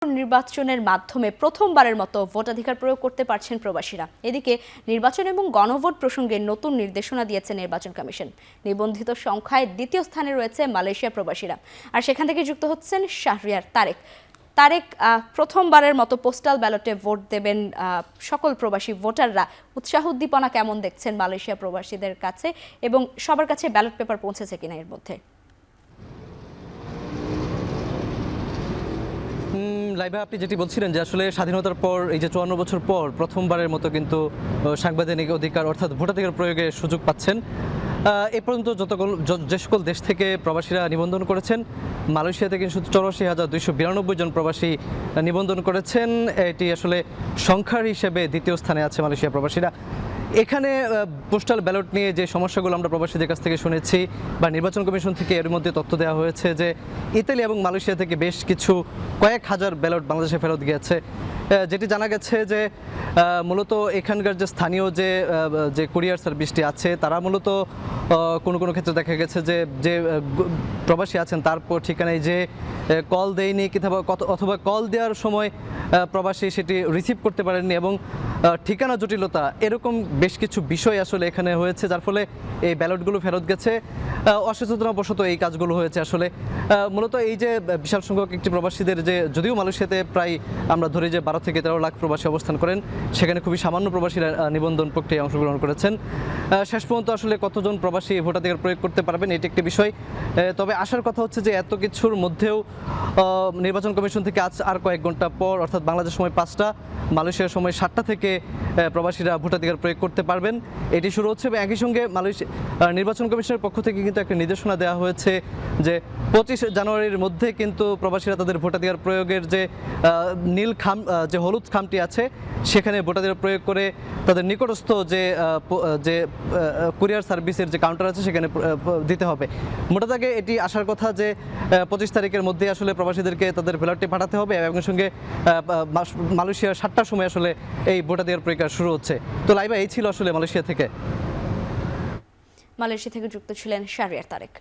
নির্বাচনের মাধ্যমে প্রথমবারের মতো ভোটাধিকার প্রয়োগ করতে পারছেন প্রবাসীরা। এদিকে নির্বাচন এবং গণভোট প্রসঙ্গে নতুন নির্দেশনা দিয়েছে নির্বাচন কমিশন। নিবন্ধিত সংখ্যায় দ্বিতীয় স্থানে রয়েছে মালয়েশিয়া প্রবাসীরা, আর সেখান থেকে যুক্ত হচ্ছেন শাহরিয়ার তারেক। প্রথমবারের মতো পোস্টাল ব্যালটে ভোট দেবেন সকল প্রবাসী ভোটাররা। উৎসাহ উদ্দীপনা কেমন দেখছেন মালয়েশিয়া প্রবাসীদের কাছে, এবং সবার কাছে ব্যালট পেপার পৌঁছেছে কিনা এর মধ্যে? লাইভা, আপনি যেটি বলছিলেন যে আসলে স্বাধীনতার পর এই যে 54 বছর পর প্রথমবারের মতো কিন্তু সাংবিধানিক অধিকার অর্থাৎ ভোটাধিকার প্রয়োগের সুযোগ পাচ্ছেন। এ পর্যন্ত যে সকল দেশ থেকে প্রবাসীরা নিবন্ধন করেছেন, মালয়েশিয়া থেকে 84,292 জন প্রবাসী নিবন্ধন করেছেন। এটি আসলে সংখ্যার হিসেবে দ্বিতীয় স্থানে আছে মালয়েশিয়া প্রবাসীরা। এখানে পোস্টাল ব্যালট নিয়ে যে সমস্যাগুলো আমরা প্রবাসীদের কাছ থেকে শুনেছি বা নির্বাচন কমিশন থেকে এর মধ্যে তথ্য দেওয়া হয়েছে যে ইতালি এবং মালয়েশিয়া থেকে বেশ কিছু কয়েক হাজার ব্যালট বাংলাদেশে ফেরত গিয়েছে। যেটি জানা গেছে যে মূলত এখানকার যে স্থানীয় যে কুরিয়ার সার্ভিসটি আছে, তারা মূলত কোনো ক্ষেত্রে দেখা গেছে যে প্রবাসী আছেন তারপর ঠিকানায় যে কল দেয়নি অথবা কল দেওয়ার সময় প্রবাসী সেটি রিসিভ করতে পারেননি, এবং ঠিকানা জটিলতা, এরকম বেশ কিছু বিষয় আসলে এখানে হয়েছে, যার ফলে এই ব্যালটগুলো ফেরত গেছে। অসচেতনতাবশত এই কাজগুলো হয়েছে। আসলে মূলত এই যে বিশাল সংখ্যক একটি প্রবাসীদের, যে যদিও মালয়েশিয়াতে প্রায় আমরা ধরি যে 12 থেকে 13 লাখ প্রবাসী অবস্থান করেন, সেখানে খুবই সামান্য প্রবাসীরা নিবন্ধন প্রক্রিয়ায় অংশগ্রহণ করেছেন। শেষ পর্যন্ত আসলে কতজন প্রবাসী ভোটাধিকার প্রয়োগ করতে পারবেন এটি একটি বিষয়। তবে আসার কথা হচ্ছে যে এত কিছুর মধ্যেও নির্বাচন কমিশন থেকে আজ আর কয়েক ঘন্টা পর, অর্থাৎ বাংলাদেশ সময় 5টা, মালয়েশিয়ার সময় 7টা থেকে প্রবাসীরা ভোটাধিকার প্রয়োগ করতে পারবেন। এটি শুরু হচ্ছে। এবং একই সঙ্গে নির্বাচন কমিশনের পক্ষ থেকে কিন্তু একটা নির্দেশনা দেওয়া হয়েছে যে 25 জানুয়ারির মধ্যে কিন্তু প্রবাসীরা তাদের ভোটাধিকার প্রয়োগের যে হলুদ খামটি আছে সেখানে ভোটাধিকার প্রয়োগ করে তাদের নিকটস্থ যে কুরিয়ার সার্ভিসের যে কাউন্টার আছে সেখানে দিতে হবে। মোটা দাগে এটি আসার কথা যে 25 তারিখের মধ্যে আসলে প্রবাসীদেরকে তাদের ব্যালটটি পাঠাতে হবে, এবং সঙ্গে মালয়েশিয়ার 7টার সময় আসলে এই ভোটাধিকার প্রক্রিয়া শুরু হচ্ছে। তো লাইভা, এই ছিল আসলে মালয়েশিয়া থেকে যুক্ত ছিলেন শাহরিয়ার তারেক।